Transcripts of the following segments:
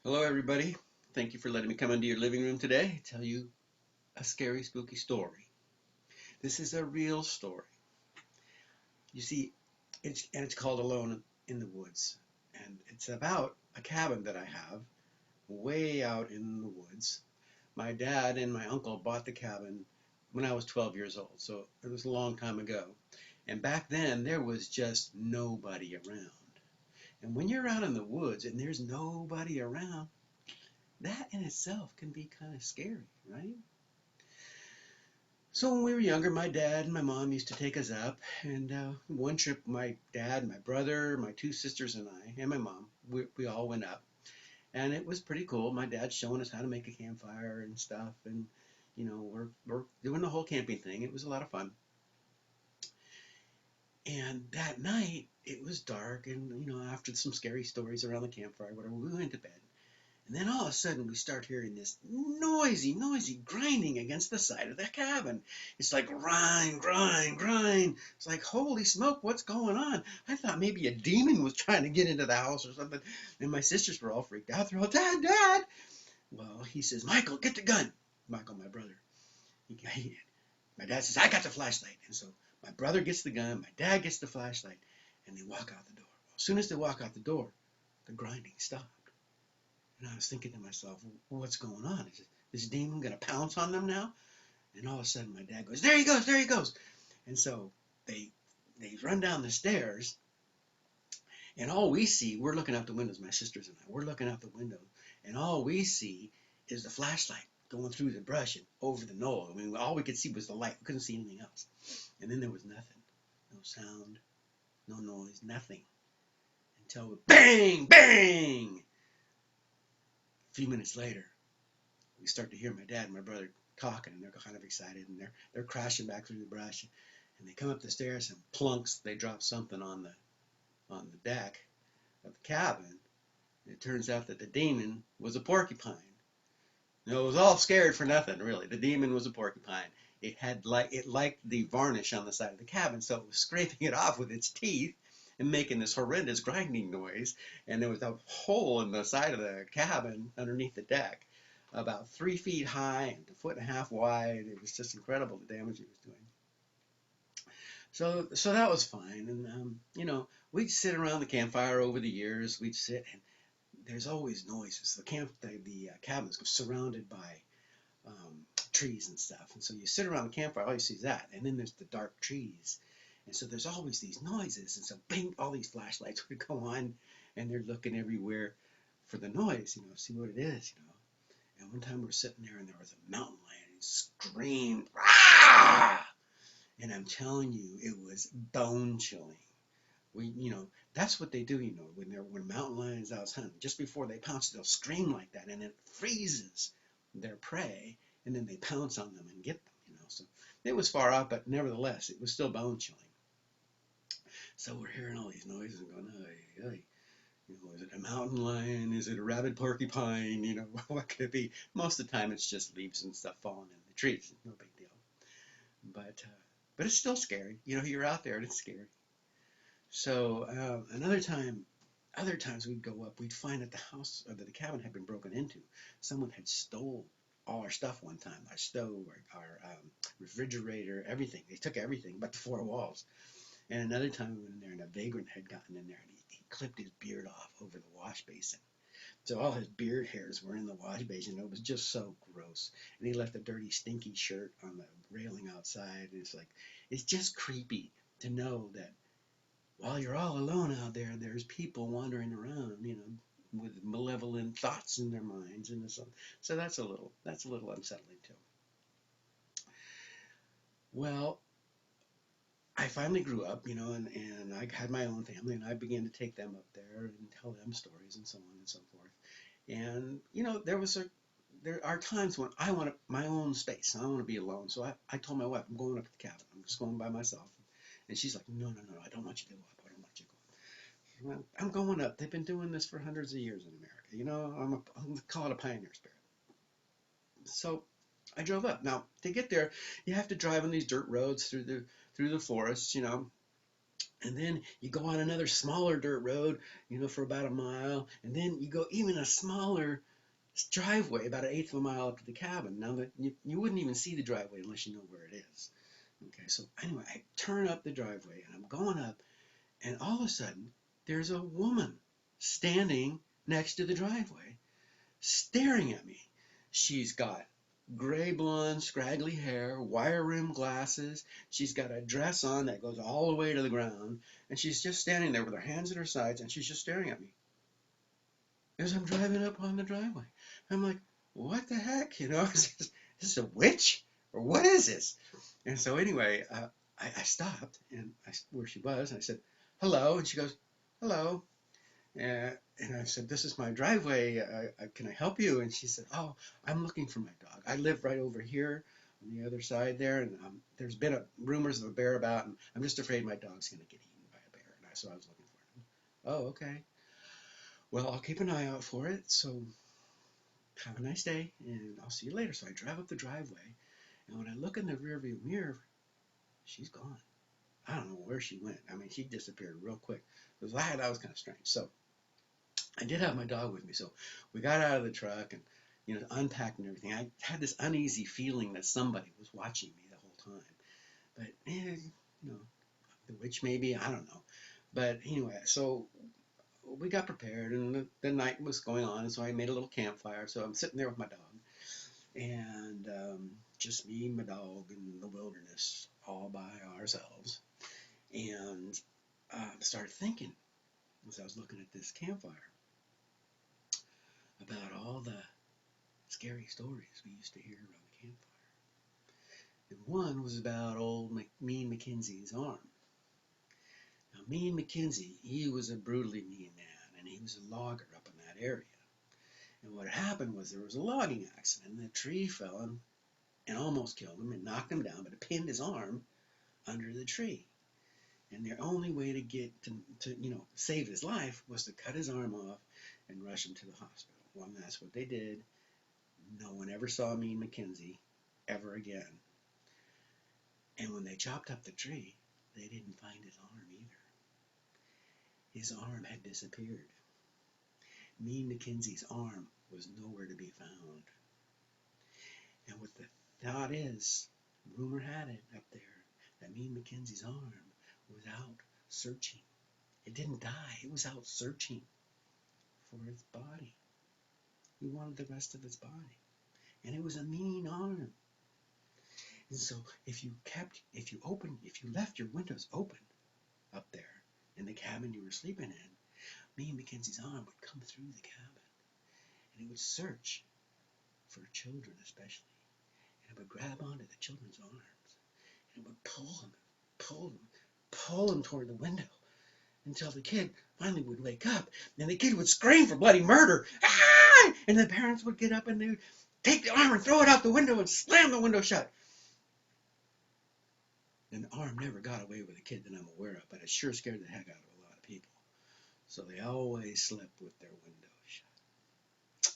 Hello, everybody. Thank you for letting me come into your living room today and tell you a scary, spooky story. This is a real story. You see, it's called Alone in the Woods, and it's about a cabin that I have way out in the woods. My dad and my uncle bought the cabin when I was 12 years old, so it was a long time ago. And back then, there was just nobody around. And when you're out in the woods and there's nobody around, that in itself can be kind of scary, right? So when we were younger, my dad and my mom used to take us up, and one trip, my dad, my brother, my two sisters, and I, and my mom, we all went up, and it was pretty cool. My dad's showing us how to make a campfire and stuff, and we're doing the whole camping thing. It was a lot of fun. And that night, it was dark, and after some scary stories around the campfire, whatever, we went to bed. And then all of a sudden we start hearing this noisy grinding against the side of the cabin. It's like grind, grind, grind. It's like, holy smoke, what's going on? I thought maybe a demon was trying to get into the house or something. And my sisters were all freaked out. They're all, Dad, Dad. Well, he says, Michael, get the gun. Michael, my brother. My dad says, I got the flashlight. And so my brother gets the gun, my dad gets the flashlight, and they walk out the door. As soon as they walk out the door, the grinding stopped. And I was thinking to myself, well, what's going on? Is this demon going to pounce on them now? And all of a sudden, my dad goes, there he goes, there he goes. And so they they run down the stairs, and all we see, we're looking out the windows, my sisters and I, we're looking out the window, and all we see is the flashlight going through the brush and over the knoll. I mean, all we could see was the light. We couldn't see anything else. And then there was nothing, no sound, no noise, nothing, until bang, bang. A few minutes later, we start to hear my dad and my brother talking, and they're kind of excited, and they're crashing back through the brush, and they come up the stairs, and plunks, they drop something on the deck of the cabin. And it turns out that the demon was a porcupine. It was all scared for nothing, really. The demon was a porcupine. It liked the varnish on the side of the cabin, so it was scraping it off with its teeth and making this horrendous grinding noise. And there was a hole in the side of the cabin underneath the deck, about 3 feet high and a foot and a half wide. It was just incredible the damage it was doing. So that was fine. And we'd sit around the campfire over the years. We'd sit, and there's always noises. The cabin's surrounded by trees and stuff. And so you sit around the campfire, all you see is that. And then there's the dark trees. And so there's always these noises. And so bing, all these flashlights would go on, and they're looking everywhere for the noise, see what it is. And one time we were sitting there, and there was a mountain lion, and he screamed, "Ah!" And I'm telling you, it was bone chilling. That's what they do, when mountain lions out hunting. Just before they pounce, they'll scream like that, and it freezes their prey, and then they pounce on them and get them. So it was far out, but nevertheless, it was still bone chilling. So we're hearing all these noises and going, "Ay, ay." Is it a mountain lion? Is it a rabid porcupine? What could it be? Most of the time, it's just leaves and stuff falling in the trees. No big deal. But it's still scary. You're out there and it's scary. So other times we'd go up, we'd find that the house or that the cabin had been broken into. Someone had stole all our stuff one time, our stove, our refrigerator, everything. They took everything but the four walls. And another time we went in there, and a vagrant had gotten in there, and he clipped his beard off over the wash basin. So all his beard hairs were in the wash basin. It was just so gross. And he left a dirty, stinky shirt on the railing outside. And it's just creepy to know that while you're all alone out there, there's people wandering around, with malevolent thoughts in their minds. So that's a little unsettling too. Well, I finally grew up, and I had my own family, and I began to take them up there and tell them stories and so on and so forth. And there are times when I want my own space. I want to be alone. So I told my wife, I'm going up to the cabin. I'm just going by myself. And she's like, no, no, no, I don't want you to go up. I don't want you to go up. Well, I'm going up. They've been doing this for hundreds of years in America. I'm call it a pioneer spirit. So I drove up. Now to get there, you have to drive on these dirt roads through the forests, And then you go on another smaller dirt road, for about a mile, and then you go even a smaller driveway, about an eighth of a mile up to the cabin. Now that you wouldn't even see the driveway unless you know where it is. Okay, so anyway, I turn up the driveway and I'm going up, and all of a sudden there's a woman standing next to the driveway, staring at me. She's got gray blonde, scraggly hair, wire rimmed glasses. She's got a dress on that goes all the way to the ground, and she's just standing there with her hands at her sides, and she's just staring at me as I'm driving up on the driveway. I'm like, what the heck? Is this a witch? Or what is this? And so anyway, I stopped and where she was, and I said, hello. And she goes, hello. And I said, this is my driveway. Can I help you? And she said, oh, I'm looking for my dog. I live right over here on the other side there. And there's been rumors of a bear about, and I'm just afraid my dog's going to get eaten by a bear. And so I was looking for him. Oh, okay. Well, I'll keep an eye out for it. So have a nice day, and I'll see you later. So I drive up the driveway, and when I look in the rearview mirror, she's gone. I don't know where she went. I mean, she disappeared real quick. That was kind of strange. So I did have my dog with me, so we got out of the truck and unpacked and everything. I had this uneasy feeling that somebody was watching me the whole time, but the witch maybe, I don't know. But anyway, so we got prepared, and the night was going on, and so I made a little campfire. So I'm sitting there with my dog, and just me and my dog in the wilderness, all by ourselves, and started thinking as I was looking at this campfire about all the scary stories we used to hear around the campfire. And one was about old Mean McKenzie's arm. Now, Mean McKenzie, he was a brutally mean man, and he was a logger up in that area. And what happened was there was a logging accident, and the tree fell and almost killed him and knocked him down, but it pinned his arm under the tree. And their only way to get to save his life was to cut his arm off and rush him to the hospital. Well, and that's what they did. No one ever saw Mean McKenzie ever again. And when they chopped up the tree, they didn't find his arm either. His arm had disappeared. Mean McKenzie's arm was nowhere to be found. And what the thought is, rumor had it up there, that Mean McKenzie's arm was out searching. It didn't die. It was out searching for its body. He wanted the rest of its body. And it was a mean arm. And so if you left your windows open up there in the cabin you were sleeping in, Mean McKenzie's arm would come through the cabin. And it would search for children especially. And it would grab onto the children's arms. And it would pull them toward the window until the kid finally would wake up. And the kid would scream for bloody murder. Ah! And the parents would get up and they would take the arm and throw it out the window and slam the window shut. And the arm never got away with a kid that I'm aware of, but it sure scared the heck out of a lot of people. So they always slept with their windows shut.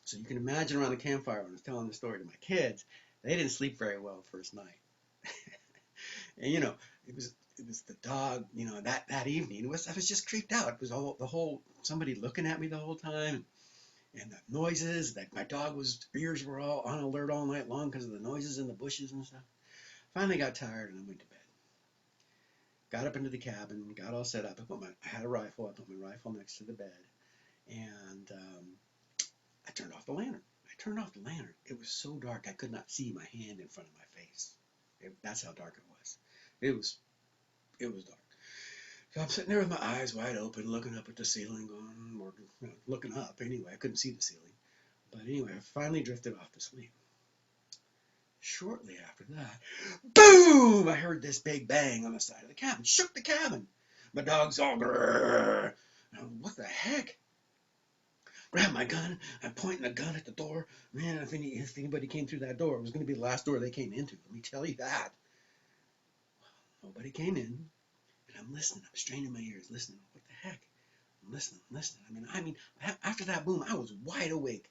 So you can imagine around the campfire when I was telling the story to my kids, they didn't sleep very well the first night. And it was the dog, that evening. I was just creeped out. It was the whole somebody looking at me the whole time, and the noises. That my dog's ears were all on alert all night long because of the noises in the bushes and stuff. Finally got tired and I went to bed. Got up into the cabin, got all set up. I had a rifle. I put my rifle next to the bed, and I turned off the lantern. It was so dark I could not see my hand in front of my face. That's how dark it was. It was dark. So I'm sitting there with my eyes wide open, looking up at the ceiling, looking up anyway. I couldn't see the ceiling. But anyway, I finally drifted off to sleep. Shortly after that, boom! I heard this big bang on the side of the cabin. Shook the cabin. My dog's all grrr. What the heck? Grab my gun. I'm pointing the gun at the door. Man, if anybody came through that door, it was going to be the last door they came into. Let me tell you that. Nobody came in. And I'm listening. I'm straining my ears, listening. What the heck? I'm listening. I mean, after that boom, I was wide awake.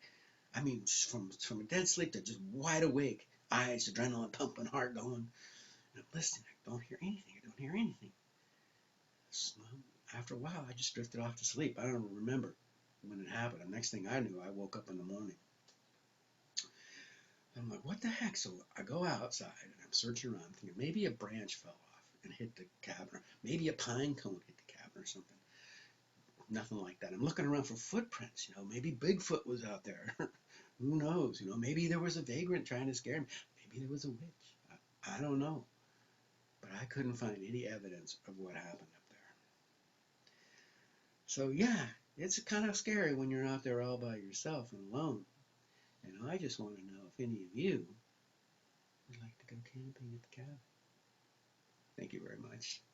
I mean, from a dead sleep to just wide awake. Eyes, adrenaline pumping, heart going. And I'm listening. I don't hear anything. After a while, I just drifted off to sleep. I don't remember when it happened. The next thing I knew, I woke up in the morning. I'm like, what the heck? So I go outside and I'm searching around, thinking maybe a branch fell off and hit the cabin, or maybe a pine cone hit the cabin or something. Nothing like that. I'm looking around for footprints. Maybe Bigfoot was out there. Who knows? Maybe there was a vagrant trying to scare me. Maybe there was a witch. I don't know. But I couldn't find any evidence of what happened up there. So yeah, it's kind of scary when you're out there all by yourself and alone. And I just want to know if any of you would like to go camping at the cabin. Thank you very much.